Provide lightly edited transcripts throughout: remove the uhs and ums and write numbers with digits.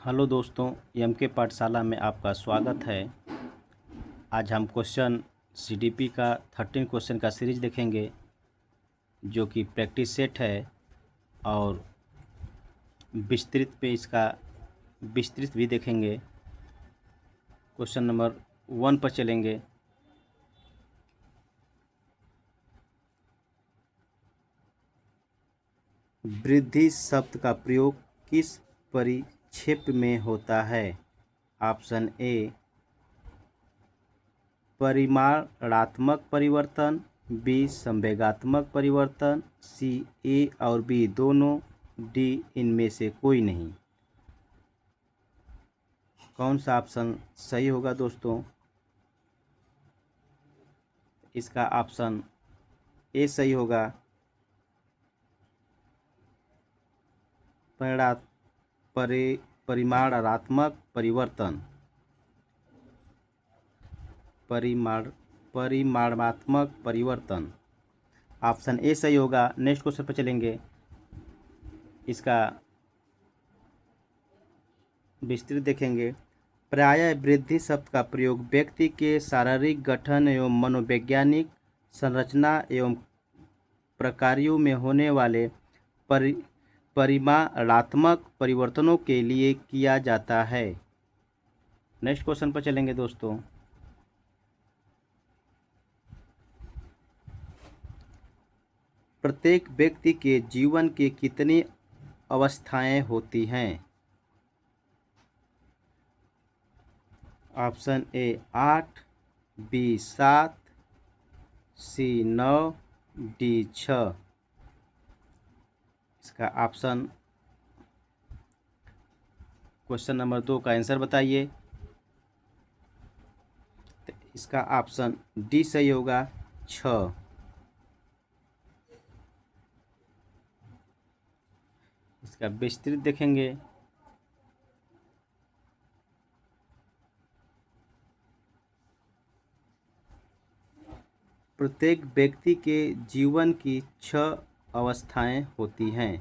Hello दोस्तों, M के पाठशाला में आपका स्वागत है। आज हम क्वेश्चन सीडीपी का 13 क्वेश्चन का सीरीज देखेंगे जो कि प्रैक्टिस सेट है और विस्तृत भी देखेंगे। क्वेश्चन नंबर 1 पर चलेंगे। वृद्धि शब्द का प्रयोग किस परिक्षेप में होता है? ऑप्शन ए परिमाणात्मक परिवर्तन, बी संवेगात्मक परिवर्तन, सी ए और बी दोनों, डी इनमें से कोई नहीं। कौन सा ऑप्शन सही होगा दोस्तों? इसका ऑप्शन ए सही होगा। परिमाणात्मक परिवर्तन, परिमाणात्मक परिवर्तन, ऑप्शन ए सही होगा। नेक्स्ट क्वेश्चन पर चलेंगे। इसका विस्तृत देखेंगे। प्रायः वृद्धि शब्द का प्रयोग व्यक्ति के शारीरिक गठन एवं मनोवैज्ञानिक संरचना एवं प्रक्रियाओं में होने वाले परिमाणात्मक परिवर्तनों के लिए किया जाता है। नेक्स्ट क्वेश्चन पर चलेंगे दोस्तों। प्रत्येक व्यक्ति के जीवन के कितनी अवस्थाएं होती हैं? Option A 8, B 7, C 9, D 6। इसका ऑप्शन क्वेश्चन नंबर 2 का आंसर बताइए। तो इसका ऑप्शन डी सही होगा, 6। इसका विस्तृत देखेंगे। प्रत्येक व्यक्ति के जीवन की 6 अवस्थाएं होती हैं।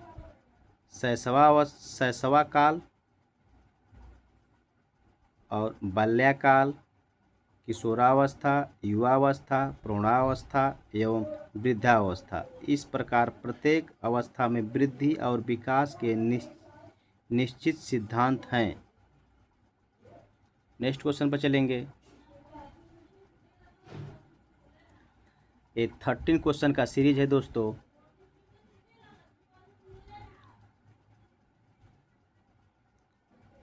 शैशवा काल और बाल्याकाल, किशोरावस्था, युवावस्था, प्रौढ़ावस्था एवं वृद्धावस्था। इस प्रकार प्रत्येक अवस्था में वृद्धि और विकास के निश्चित सिद्धांत हैं। नेक्स्ट क्वेश्चन पर चलेंगे। ये 13 क्वेश्चन का सीरीज है दोस्तों।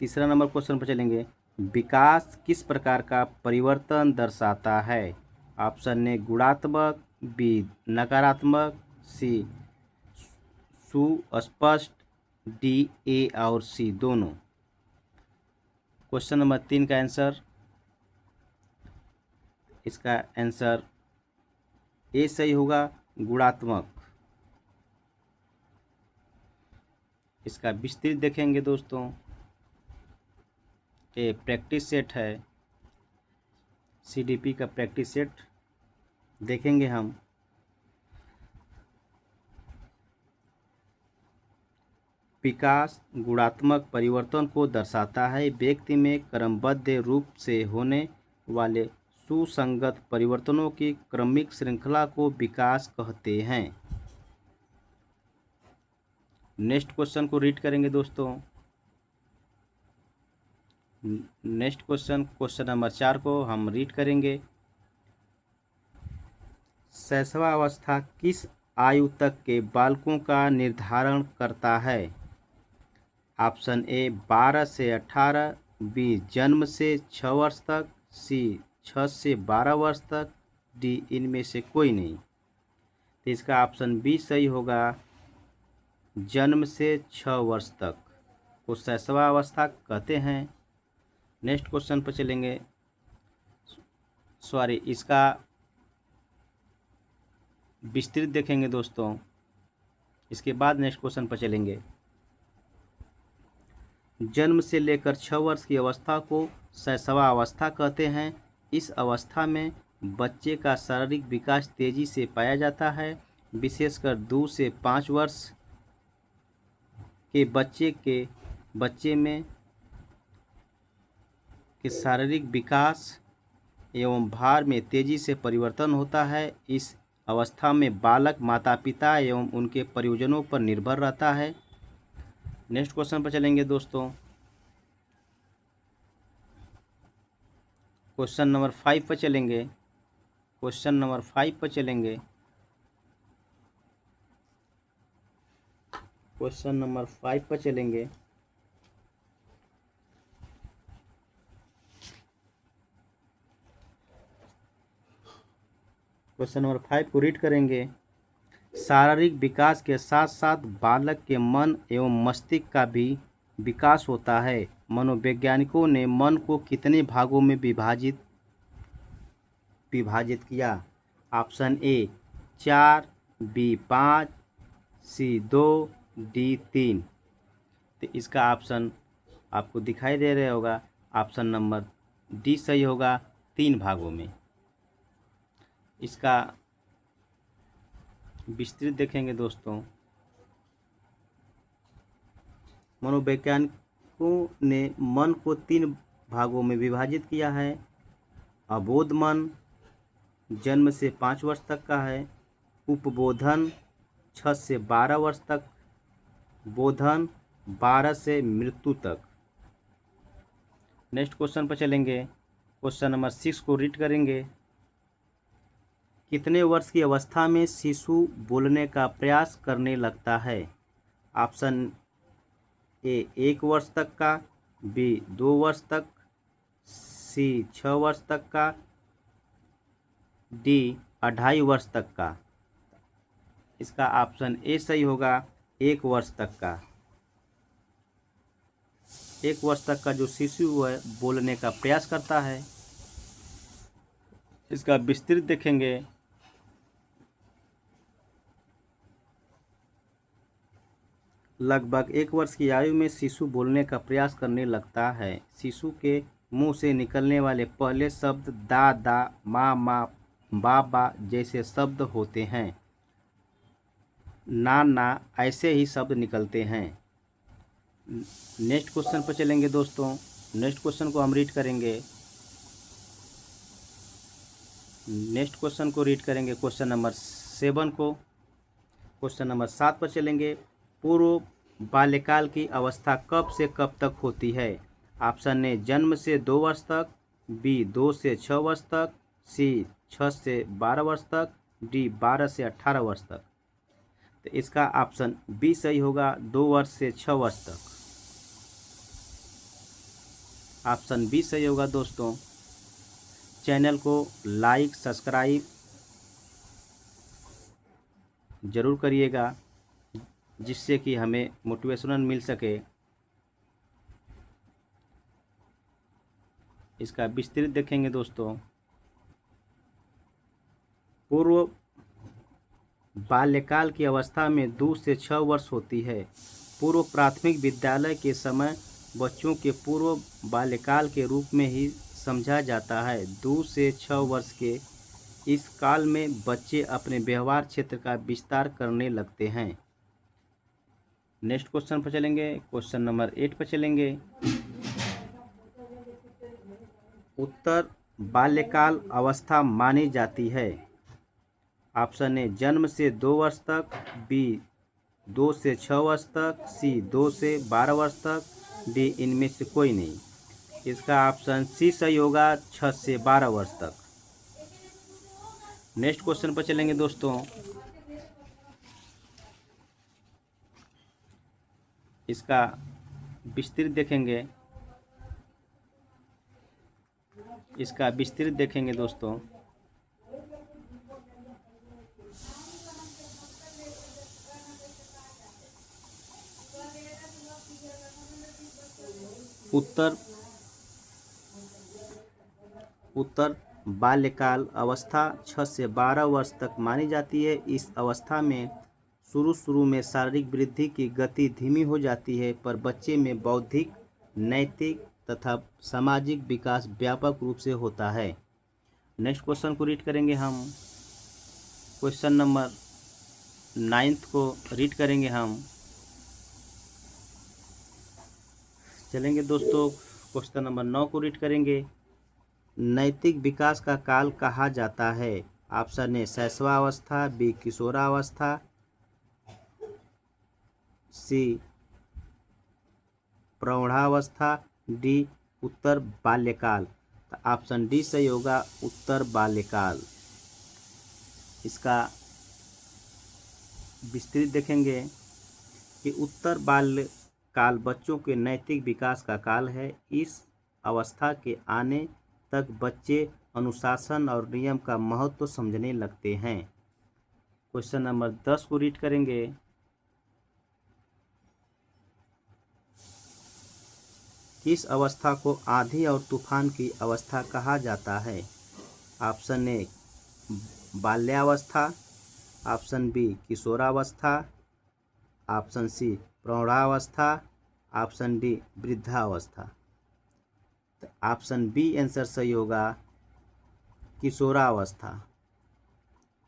तीसरा नंबर क्वेश्चन पर चलेंगे। विकास किस प्रकार का परिवर्तन दर्शाता है? ऑप्शन ए गुणात्मक, बी नकारात्मक, सी सुस्पष्ट, डी ए और सी दोनों। क्वेश्चन नंबर 3 का आंसर, इसका आंसर ए सही होगा, गुणात्मक। इसका विस्तृत देखेंगे दोस्तों। ये प्रैक्टिस सेट है, सीडीपी का प्रैक्टिस सेट देखेंगे हम। विकास गुणात्मक परिवर्तन को दर्शाता है। व्यक्ति में क्रमबद्ध रूप से होने वाले सुसंगत परिवर्तनों की क्रमिक श्रृंखला को विकास कहते हैं। नेक्स्ट क्वेश्चन को रीड करेंगे दोस्तों। नेक्स्ट क्वेश्चन नंबर 4 को हम रीड करेंगे। शैशवावस्था किस आयु तक के बालकों का निर्धारण करता है? ऑप्शन ए 12 से 18, बी जन्म से 6 वर्ष तक, सी 6 से 12 वर्ष तक, डी इनमें से कोई नहीं। तो इसका ऑप्शन बी सही होगा, जन्म से 6 वर्ष तक को शैशवावस्था कहते हैं। नेक्स्ट क्वेश्चन पर चलेंगे। इसका विस्तृत देखेंगे दोस्तों। इसके बाद नेक्स्ट क्वेश्चन पर चलेंगे। जन्म से लेकर 6 वर्ष की अवस्था को शैशवावस्था कहते हैं। इस अवस्था में बच्चे का शारीरिक विकास तेजी से पाया जाता है। विशेषकर 2 से 5 वर्ष के बच्चे में के शारीरिक विकास एवं भार में तेजी से परिवर्तन होता है। इस अवस्था में बालक माता पिता एवं उनके परिजनों पर निर्भर रहता है। नेक्स्ट क्वेश्चन पर चलेंगे दोस्तों। क्वेश्चन नंबर 5 पर चलेंगे। क्वेश्चन नंबर 5 पर चलेंगे। क्वेश्चन नंबर 5 पर चलेंगे। क्वेश्चन नंबर 5 को रीड करेंगे। शारीरिक विकास के साथ साथ बालक के मन एवं मस्तिष्क का भी विकास होता है। मनोवैज्ञानिकों ने मन को कितने भागों में विभाजित किया? Option A 4, B 5, C 2, D 3। तो इसका ऑप्शन आपको दिखाई दे रहा होगा। ऑप्शन नंबर डी सही होगा, 3 भागों में। इसका विस्तृत देखेंगे दोस्तों। मनोवैज्ञानिकों ने मन को 3 भागों में विभाजित किया है। अबोध मन जन्म से 5 वर्ष तक का है। उपबोधन 6 से 12 वर्ष तक। बोधन 12 से मृत्यु तक। नेक्स्ट क्वेश्चन पर चलेंगे। क्वेश्चन नंबर 6 को रीड करेंगे। कितने वर्ष की अवस्था में शिशु बोलने का प्रयास करने लगता है? ऑप्शन ए 1 वर्ष तक का, बी 2 वर्ष तक, सी 6 वर्ष तक का, डी 2.5 वर्ष तक का। इसका ऑप्शन ए सही होगा, 1 वर्ष तक का। 1 वर्ष तक का जो शिशु है बोलने का प्रयास करता है। इसका विस्तृत देखेंगे। लगभग 1 वर्ष की आयु में शिशु बोलने का प्रयास करने लगता है। शिशु के मुंह से निकलने वाले पहले शब्द दादा, मामा, बाबा जैसे शब्द होते हैं। नाना ऐसे ही शब्द निकलते हैं। नेक्स्ट क्वेश्चन पर चलेंगे दोस्तों। नेक्स्ट क्वेश्चन को हम रीड करेंगे। नेक्स्ट क्वेश्चन को रीड करेंगे, क्वेश्चन नंबर 7 को। क्वेश्चन नंबर 7 पर चलेंगे। पूर्व बाल्यकाल की अवस्था कब से कब तक होती है? ऑप्शन ए जन्म से 2 वर्ष तक, बी 2 से 6 वर्ष तक, सी 6 से 12 वर्ष तक, डी 12 से 18 वर्ष तक। तो इसका ऑप्शन बी सही होगा, 2 वर्ष से 6 वर्ष तक। ऑप्शन बी सही होगा दोस्तों। चैनल को लाइक सब्सक्राइब ज़रूर करिएगा, जिससे कि हमें मोटिवेशनल मिल सके। इसका विस्तृत देखेंगे दोस्तों। पूर्व बाल्यकाल की अवस्था में 2 से 6 वर्ष होती है। पूर्व प्राथमिक विद्यालय के समय बच्चों के पूर्व बाल्यकाल के रूप में ही समझा जाता है। 2 से 6 वर्ष के इस काल में बच्चे अपने व्यवहार क्षेत्र का विस्तार करने लगते हैं। नेक्स्ट क्वेश्चन पर चलेंगे। क्वेश्चन नंबर 8 पर चलेंगे। उत्तर बाल्यकाल अवस्था मानी जाती है। ऑप्शन ए जन्म से 2 वर्ष तक, बी 2 से 6 वर्ष तक, सी 2 से 12 वर्ष तक, डी इनमें से कोई नहीं। इसका ऑप्शन सी सही होगा, 6 से 12 वर्ष तक। नेक्स्ट क्वेश्चन पर चलेंगे दोस्तों। इसका विस्तृत देखेंगे। इसका विस्तृत देखेंगे दोस्तों। उत्तर बाल्यकाल अवस्था 6 से 12 वर्ष तक मानी जाती है। इस अवस्था में शुरू में शारीरिक वृद्धि की गति धीमी हो जाती है, पर बच्चे में बौद्धिक, नैतिक तथा सामाजिक विकास व्यापक रूप से होता है। नेक्स्ट क्वेश्चन को रीड करेंगे हम। क्वेश्चन नंबर 9 को रीड करेंगे हम। चलेंगे दोस्तों क्वेश्चन नंबर 9 को रीड करेंगे। नैतिक विकास का काल कहा जाता है। ऑप्शन ए शैशवावस्था, बी किशोरावस्था, सी प्रौढ़ावस्था, डी उत्तर बाल्यकाल। तो ऑप्शन डी सही होगा, उत्तर बाल्यकाल। इसका विस्तृत देखेंगे कि उत्तर बाल्यकाल बच्चों के नैतिक विकास का काल है। इस अवस्था के आने तक बच्चे अनुशासन और नियम का महत्व समझने लगते हैं। क्वेश्चन नंबर 10 को रीड करेंगे। किस अवस्था को आंधी और तूफान की अवस्था कहा जाता है? ऑप्शन ए बाल्यावस्था, ऑप्शन बी किशोरावस्था, ऑप्शन सी प्रौढ़ावस्था, ऑप्शन डी वृद्धावस्था। तो ऑप्शन बी आंसर सही होगा, किशोरावस्था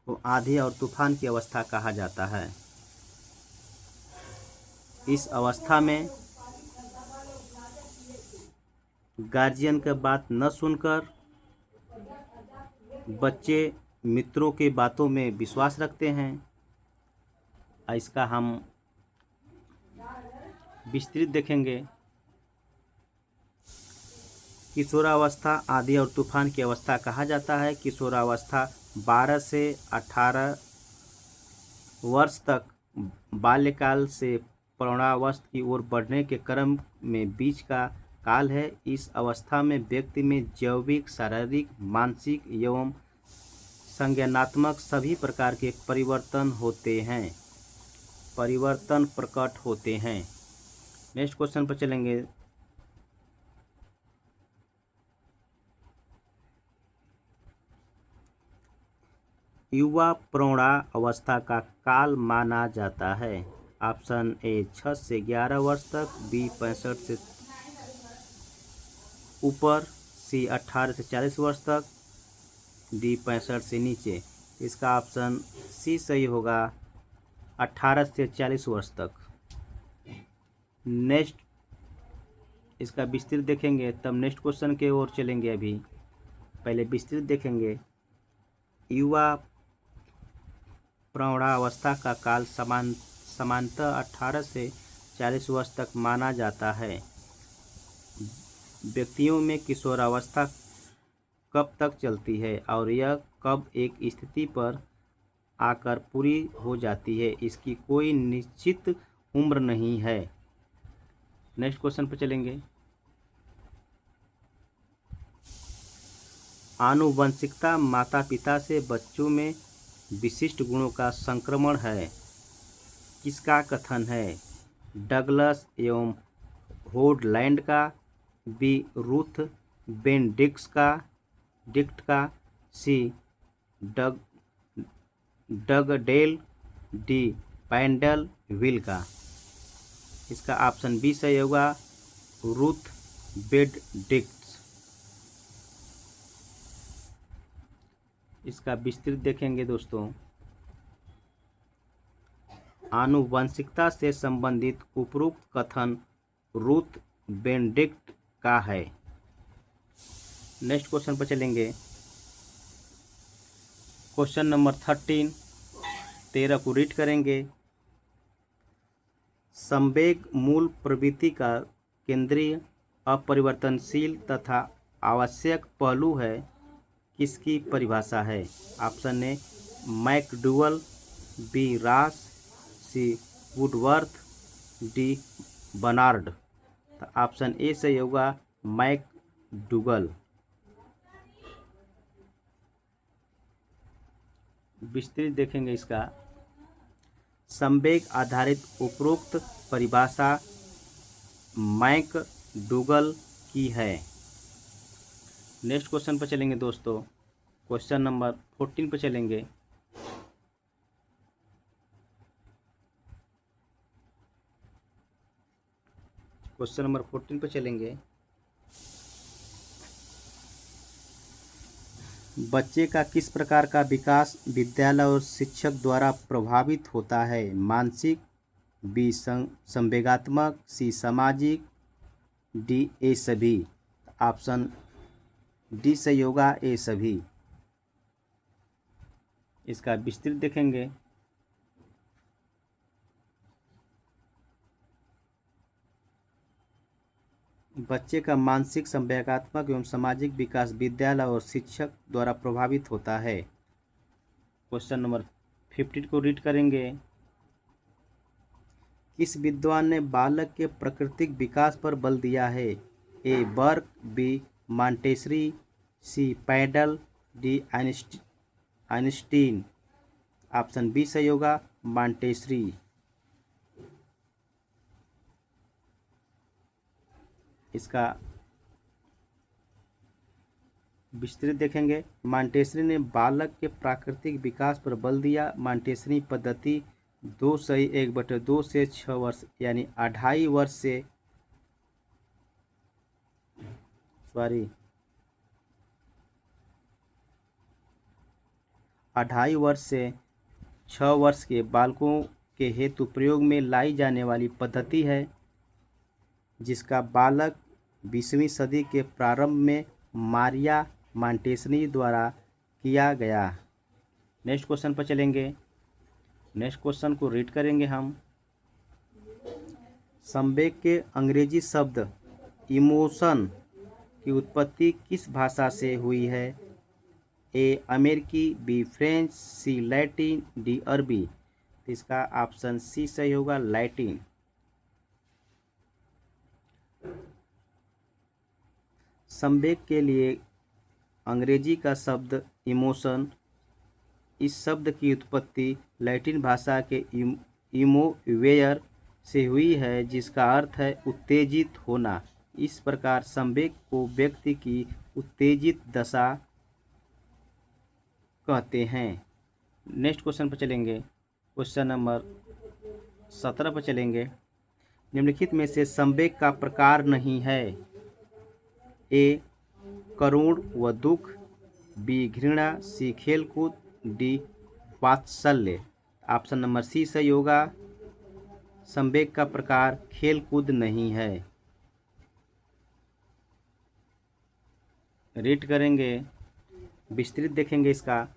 को आंधी और तूफान की अवस्था कहा जाता है। इस अवस्था में गार्जियन की बात न सुनकर बच्चे मित्रों की बातों में विश्वास रखते हैं। इसका हम विस्तृत देखेंगे। किशोरावस्था आंधी और तूफान की अवस्था कहा जाता है। किशोरावस्था 12 से 18 वर्ष तक बाल्यकाल से प्रौढ़ावस्था की ओर बढ़ने के क्रम में बीच का काल है। इस अवस्था में व्यक्ति में जैविक, शारीरिक, मानसिक एवं संज्ञानात्मक सभी प्रकार के परिवर्तन प्रकट होते हैं। नेक्स्ट क्वेश्चन पर चलेंगे। युवा प्रौढ़ावस्था का काल माना जाता है। ऑप्शन ए 6 से 11 वर्ष तक, बी 65 से ऊपर, सी 18 से 40 वर्ष तक, डी 65 से नीचे। इसका ऑप्शन सी सही होगा, 18 से 40 वर्ष तक। नेक्स्ट इसका विस्तृत देखेंगे तब नेक्स्ट क्वेश्चन के ओर चलेंगे। अभी पहले विस्तृत देखेंगे। युवा प्रौढ़ावस्था का काल सामान्यतः 18 से 40 वर्ष तक माना जाता है। व्यक्तियों में किशोरावस्था कब तक चलती है और यह कब एक स्थिति पर आकर पूरी हो जाती है, इसकी कोई निश्चित उम्र नहीं है। नेक्स्ट क्वेश्चन पर चलेंगे। आनुवंशिकता माता पिता से बच्चों में विशिष्ट गुणों का संक्रमण है, किसका कथन है? डगलस एवं होडलैंड का, बी रूथ बेनेडिक्ट का, सी डगडेल, डी पैंडल विल का। इसका ऑप्शन बी सही होगा, रूथ बेनेडिक्ट। इसका विस्तृत देखेंगे दोस्तों। आनुवंशिकता से संबंधित उपरोक्त कथन रूथ बेनेडिक्ट का है। नेक्स्ट क्वेश्चन पर चलेंगे। क्वेश्चन नंबर 13 को रीड करेंगे। संवेग मूल प्रवृत्ति का केंद्रीय, अपरिवर्तनशील तथा आवश्यक पहलू है, किसकी परिभाषा है? Option A McDougall, B Ross, C Woodworth, D Bernard. तो ऑप्शन ए सही होगा, मैकडूगल। विस्तृत देखेंगे इसका। संवेग आधारित उपरोक्त परिभाषा मैकडूगल की है। नेक्स्ट क्वेश्चन पर चलेंगे दोस्तों। क्वेश्चन नंबर 14 पर चलेंगे। क्वेश्चन नंबर 14 पर चलेंगे। बच्चे का किस प्रकार का विकास विद्यालय और शिक्षक द्वारा प्रभावित होता है? मानसिक, बी संवेगात्मक, सी सामाजिक, डी ए सभी। ऑप्शन डी सही होगा, ए सभी। इसका विस्तृत देखेंगे। बच्चे का मानसिक, संवेगात्मक एवं सामाजिक विकास विद्यालय और शिक्षक द्वारा प्रभावित होता है। क्वेश्चन नंबर 15 को रीड करेंगे। किस विद्वान ने बालक के प्राकृतिक विकास पर बल दिया है? A Burke, B Montessori, C पैडल, डी आइंस्टीन। ऑप्शन बी सही होगा, मॉन्टेसरी। इसका विस्तृत देखेंगे। मॉन्टेसरी ने बालक के प्राकृतिक विकास पर बल दिया। मॉन्टेसरी पद्धति 2:1/2 से 6 वर्ष यानी 2.5 वर्ष से 6 वर्ष के बालकों के हेतु प्रयोग में लाई जाने वाली पद्धति है, जिसका बालक 20वीं सदी के प्रारंभ में मारिया मॉन्टेसरी द्वारा किया गया। नेक्स्ट क्वेश्चन पर चलेंगे। नेक्स्ट क्वेश्चन को रीड करेंगे हम। संवेग के अंग्रेजी शब्द इमोशन की उत्पत्ति किस भाषा से हुई है? ए अमेरिकी, बी फ्रेंच, सी लैटिन, डी अरबी। इसका ऑप्शन सी सही होगा, लैटिन। संवेग के लिए अंग्रेजी का शब्द इमोशन, इस शब्द की उत्पत्ति लैटिन भाषा के इमोवेयर से हुई है, जिसका अर्थ है उत्तेजित होना। इस प्रकार संवेग को व्यक्ति की उत्तेजित दशा कहते हैं। नेक्स्ट क्वेश्चन पर चलेंगे। क्वेश्चन नंबर 17 पर चलेंगे। निम्नलिखित में से संवेग का प्रकार नहीं है। ए करुण व दुख, बी घृणा, सी खेलकूद, डी वात्सल्य। ऑप्शन नंबर सी सही होगा, संवेग का प्रकार खेलकूद नहीं है। रीड करेंगे, विस्तृत देखेंगे इसका।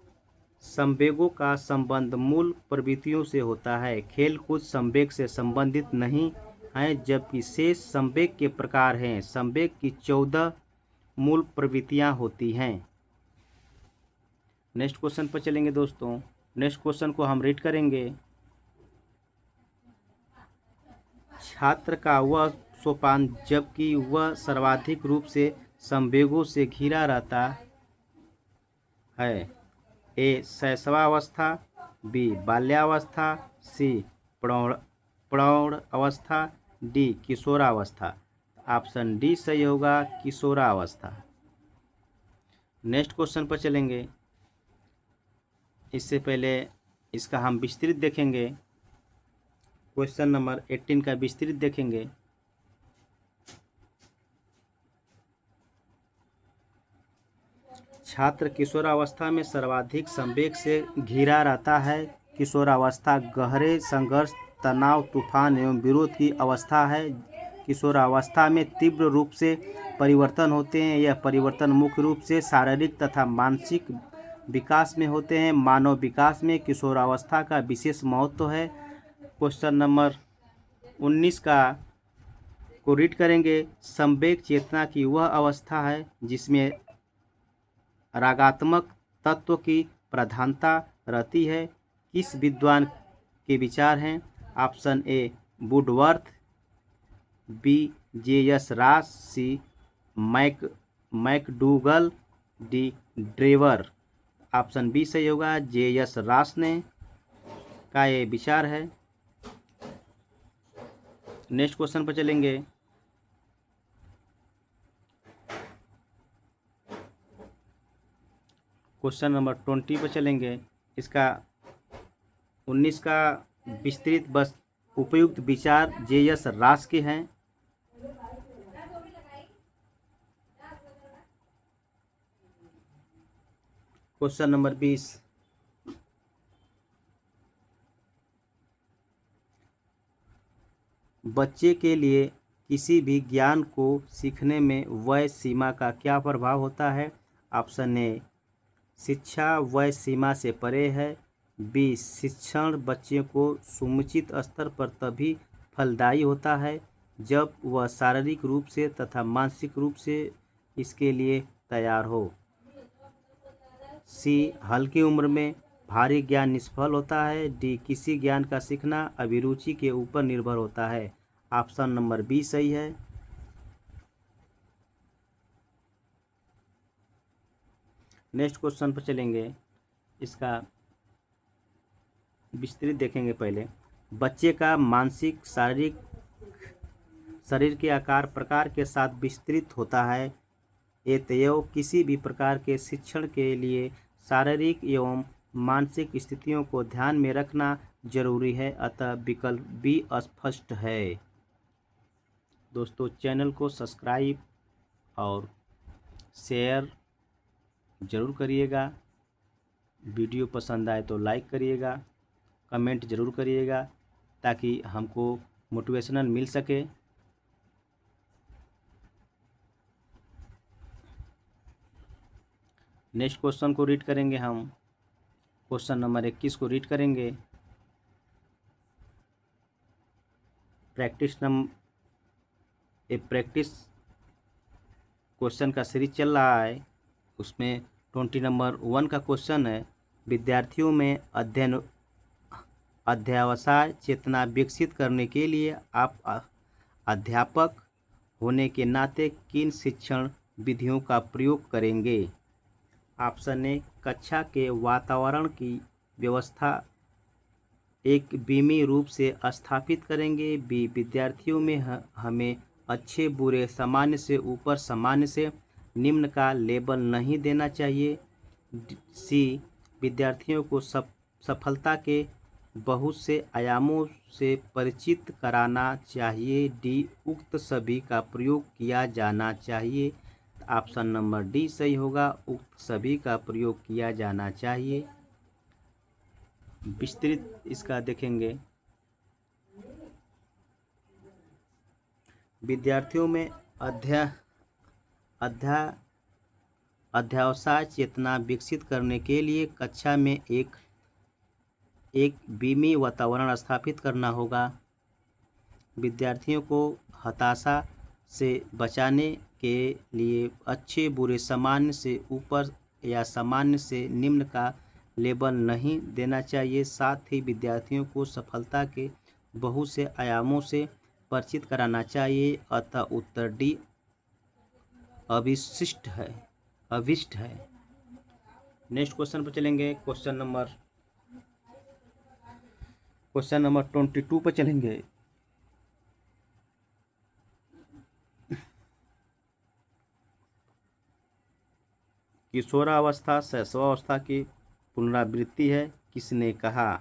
संवेगों का संबंध मूल प्रवृत्तियों से होता है। खेलकूद संवेग से संबंधित नहीं है, जबकि शेष संवेग के प्रकार हैं। संवेग की 14 मूल प्रवृत्तियां होती हैं। नेक्स्ट क्वेश्चन पर चलेंगे दोस्तों। नेक्स्ट क्वेश्चन को हम रीड करेंगे। छात्र का वह सोपान जबकि वह सर्वाधिक रूप से संवेगों से घिरा रहता है। ए शैशवावस्था, बी बाल्यावस्था, सी प्रौढ़ अवस्था, डी किशोरावस्था। ऑप्शन डी सही होगा, किशोरावस्था। नेक्स्ट क्वेश्चन पर चलेंगे। इससे पहले इसका हम विस्तृत देखेंगे। क्वेश्चन नंबर 18 का विस्तृत देखेंगे। छात्र किशोरावस्था में सर्वाधिक संवेग से घिरा रहता है। किशोरावस्था गहरे संघर्ष, तनाव, तूफान एवं विरोध की अवस्था है। किशोरावस्था में तीव्र रूप से परिवर्तन होते हैं। यह परिवर्तन मुख्य रूप से शारीरिक तथा मानसिक विकास में होते हैं। मानव विकास में किशोरावस्था का विशेष महत्व है। क्वेश्चन नंबर 19 को रीड करेंगे। संवेग चेतना की वह अवस्था है जिसमें रागात्मक तत्व की प्रधानता रहती है। किस विद्वान के विचार हैं? Option A Woodworth, B JS. Ross, C McDougall, D Drever. Option B सही होगा, जे.एस. रास ने का ये विचार है। नेक्स्ट क्वेश्चन पर चलेंगे। क्वेश्चन नंबर 20 पर चलेंगे। इसका 19 का विस्तृत बस उपयुक्त विचार जे.एस. रास के हैं। Question number 20। बच्चे के लिए किसी भी ज्ञान को सीखने में वय सीमा का क्या प्रभाव होता है? ऑप्शन ए, शिक्षा वय सीमा से परे है। बी, शिक्षण बच्चे को समुचित स्तर पर तभी फलदायी होता है जब वह शारीरिक रूप से तथा मानसिक रूप से इसके लिए तैयार हो। सी, हल्की उम्र में भारी ज्ञान निष्फल होता है। डी, किसी ज्ञान का सीखना अभिरुचि के ऊपर निर्भर होता है। ऑप्शन नंबर बी सही है। नेक्स्ट क्वेश्चन पर चलेंगे, इसका विस्तृत देखेंगे। पहले, बच्चे का मानसिक शारीरिक शरीर के आकार प्रकार के साथ विस्तृत होता है। अतएव किसी भी प्रकार के शिक्षण के लिए शारीरिक एवं मानसिक स्थितियों को ध्यान में रखना जरूरी है, अतः विकल्प बी स्पष्ट है। दोस्तों, चैनल को सब्सक्राइब और शेयर ज़रूर करिएगा। वीडियो पसंद आए तो लाइक करिएगा, कमेंट ज़रूर करिएगा ताकि हमको मोटिवेशनल मिल सके। नेक्स्ट क्वेश्चन को रीड करेंगे हम। क्वेश्चन नंबर 21 को रीड करेंगे। प्रैक्टिस क्वेश्चन का सीरीज चल रहा है, उसमें 20 नंबर 1 का क्वेश्चन है, विद्यार्थियों में अध्यवसाय चेतना विकसित करने के लिए आप अध्यापक होने के नाते किन शिक्षण विधियों का प्रयोग करेंगे? ऑप्शन ए, कक्षा के वातावरण की व्यवस्था एक बीमी रूप से स्थापित करेंगे। बी, विद्यार्थियों में हमें अच्छे बुरे सामान्य से ऊपर सामान्य से निम्न का लेबल नहीं देना चाहिए। सी, विद्यार्थियों को सफलता के बहुत से आयामों से परिचित कराना चाहिए। डी, उक्त सभी का प्रयोग किया जाना चाहिए। ऑप्शन नंबर डी सही होगा, उक्त सभी का प्रयोग किया जाना चाहिए। विस्तृत इसका देखेंगे। विद्यार्थियों में अध्यवसाय चेतना विकसित करने के लिए कक्षा में एक बीमी वातावरण स्थापित करना होगा। विद्यार्थियों को हताशा से बचाने के लिए अच्छे बुरे सामान्य से ऊपर या सामान्य से निम्न का लेबल नहीं देना चाहिए। साथ ही विद्यार्थियों को सफलता के बहुत से आयामों से परिचित कराना चाहिए, अतः उत्तर डी अभिष्ट है। नेक्स्ट क्वेश्चन पर चलेंगे। क्वेश्चन नंबर 22 पर चलेंगे। किशोरावस्था शैशवावस्था की पुनरावृत्ति है, किसने कहा?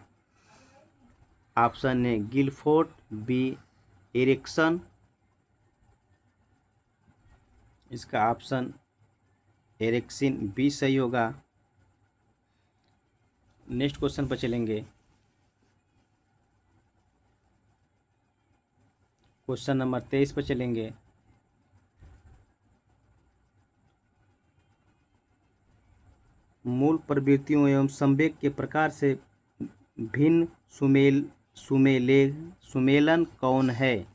Option A, Guilford. B, Erikson. इसका ऑप्शन एरिक्सन बी सही होगा। नेक्स्ट क्वेश्चन पर चलेंगे। क्वेश्चन नंबर 23 पर चलेंगे। मूल प्रवृत्तियों एवं संवेग के प्रकार से भिन्न सुमेलन कौन है?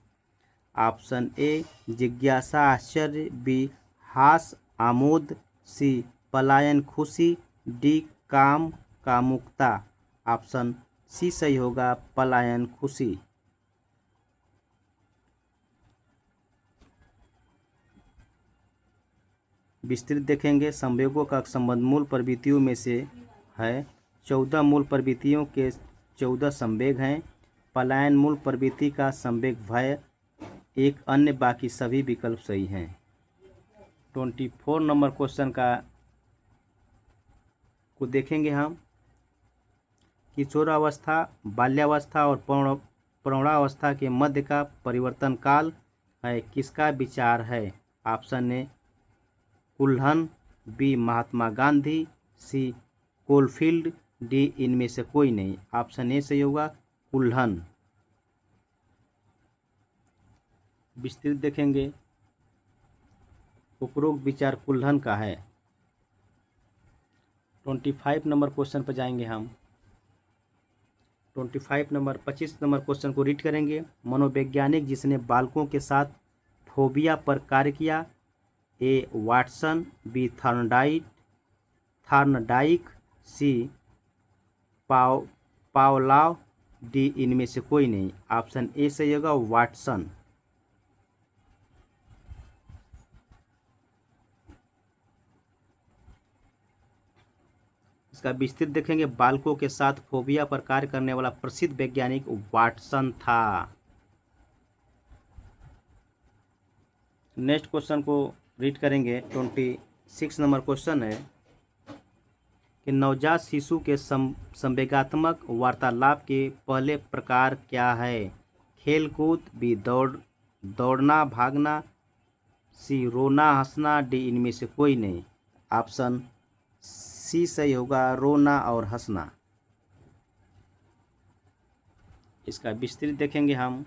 ऑप्शन ए, जिज्ञासा आश्चर्य। बी, हास आमोद। सी, पलायन खुशी। डी, काम कामुकता। ऑप्शन सी सही होगा, पलायन खुशी। विस्तृत देखेंगे। संवेगों का संबंध मूल प्रवृत्तियों में से है। 14 मूल प्रवृत्तियों के 14 संवेग हैं। पलायन मूल प्रवृत्ति का संवेग भय, एक अन्य बाकी सभी विकल्प सही हैं। 24 नंबर क्वेश्चन को देखेंगे हम। किशोरावस्था, बाल्यावस्था और प्रौढ़ावस्था के मध्य का परिवर्तन काल है, किसका विचार है? Option A, Kuhlen. B, Mahatma Gandhi. C, Caulfield. D, इनमें से कोई नहीं। ऑप्शन ए सही होगा, कुल्हन। विस्तृत देखेंगे। उपरोक्त विचार कुल्हन का है। 25 नंबर क्वेश्चन पर जाएंगे हम। 25 नंबर क्वेश्चन को रीड करेंगे। मनोवैज्ञानिक जिसने बालकों के साथ फोबिया पर कार्य किया, ए वाटसन, बी थार्नडाइक, सी पावलाव, डी इनमें से कोई नहीं। ऑप्शन ए सही होगा वाटसन। इसका विस्तृत देखेंगे। बालकों के साथ फोबिया पर कार्य करने वाला प्रसिद्ध वैज्ञानिक वाटसन था। नेक्स्ट क्वेश्चन को रीड करेंगे। 26 नंबर क्वेश्चन है कि नवजात शिशु के संवेगात्मक वार्तालाप के पहले प्रकार क्या है? खेल कूद, बी दौड़ना भागना, सी रोना हंसना, डी इनमें से कोई नहीं। ऑप्शन सी सही होगा रोना और हंसना। इसका विस्तृत देखेंगे हम।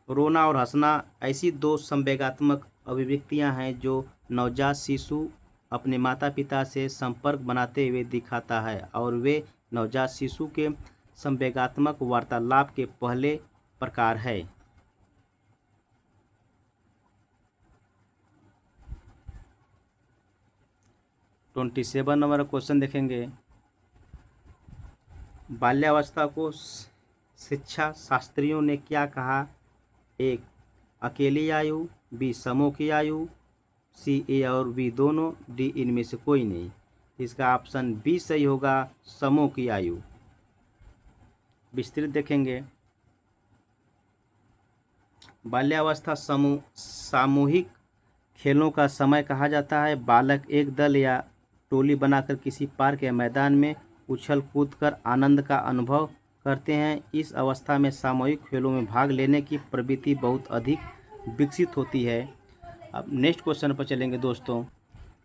रोना और हंसना ऐसी दो संवेगात्मक अभिव्यक्तियां हैं जो नवजात शिशु अपने माता पिता से संपर्क बनाते हुए दिखाता है और वे नवजात शिशु के संवेगात्मक वार्तालाप के पहले प्रकार है। ट्वेंटी 27 नंबर क्वेश्चन देखेंगे। बाल्यावस्था को शिक्षा शास्त्रियों ने क्या कहा? एक अकेली आयु, बी समूह की आयु, सी ए और बी दोनों, डी इनमें से कोई नहीं। इसका ऑप्शन बी सही होगा समूह की आयु। विस्तृत देखेंगे। बाल्यावस्था सामूहिक खेलों का समय कहा जाता है। बालक एक दल या टोली बनाकर किसी पार्क या मैदान में उछल कूद कर आनंद का अनुभव करते हैं। इस अवस्था में सामूहिक खेलों में भाग लेने की प्रवृत्ति बहुत अधिक विकसित होती है। अब नेक्स्ट क्वेश्चन पर चलेंगे दोस्तों।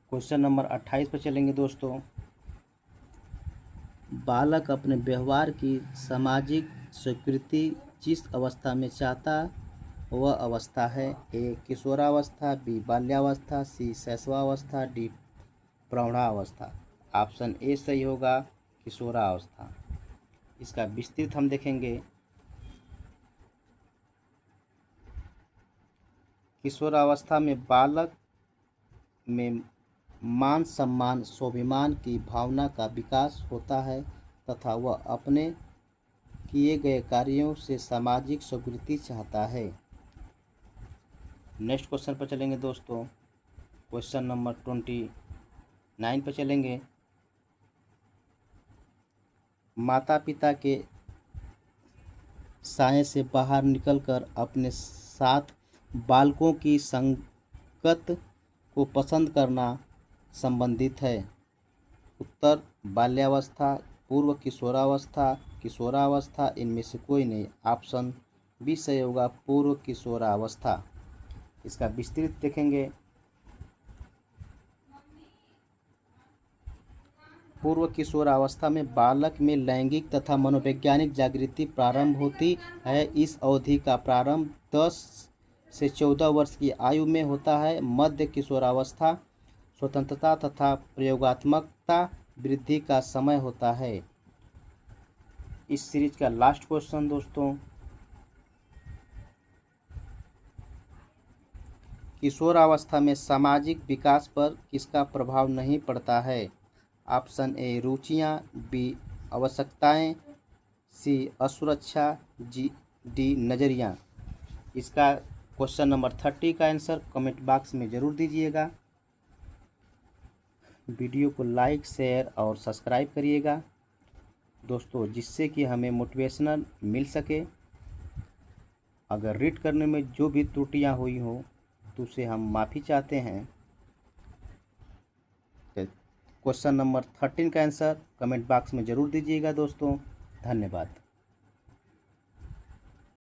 क्वेश्चन नंबर 28 पर चलेंगे दोस्तों। बालक अपने व्यवहार की सामाजिक स्वीकृति जिस अवस्था में चाहता वह अवस्था है? ए किशोरावस्था, बी बाल्यावस्था, सी शैशवावस्था, डी प्रौढ़ावस्था। ऑप्शन ए सही होगा किशोरावस्था। इसका विस्तृत हम देखेंगे। किशोरावस्था में बालक में मान सम्मान स्वाभिमान की भावना का विकास होता है तथा वह अपने किए गए कार्यों से सामाजिक स्वीकृति चाहता है। नेक्स्ट क्वेश्चन पर चलेंगे दोस्तों। क्वेश्चन नंबर 29 पर चलेंगे। माता पिता के साए से बाहर निकलकर अपने साथ बालकों की संगत को पसंद करना संबंधित है। उत्तर बाल्यावस्था, पूर्व किशोरावस्था, किशोरावस्था, इनमें से कोई नहीं। ऑप्शन बी सही होगा पूर्व किशोरावस्था। इसका विस्तृत देखेंगे। पूर्व किशोरावस्था में बालक में लैंगिक तथा मनोवैज्ञानिक जागृति प्रारंभ होती है। इस अवधि का प्रारंभ 10 से 14 वर्ष की आयु में होता है। मध्य किशोरावस्था स्वतंत्रता तथा प्रयोगात्मकता वृद्धि का समय होता है। इस सीरीज का लास्ट क्वेश्चन दोस्तों। किशोरावस्था में सामाजिक विकास पर किसका प्रभाव नहीं पड़ता है? ऑप्शन ए रुचियाँ, बी आवश्यकताएं, सी असुरक्षा, डी नज़रिया। इसका क्वेश्चन नंबर 30 का आंसर कमेंट बॉक्स में ज़रूर दीजिएगा। वीडियो को लाइक शेयर और सब्सक्राइब करिएगा दोस्तों, जिससे कि हमें मोटिवेशनल मिल सके। अगर रीड करने में जो भी त्रुटियां हुई हो तो उसे हम माफ़ी चाहते हैं। क्वेश्चन नंबर 13 का आंसर कमेंट बॉक्स में ज़रूर दीजिएगा दोस्तों। धन्यवाद।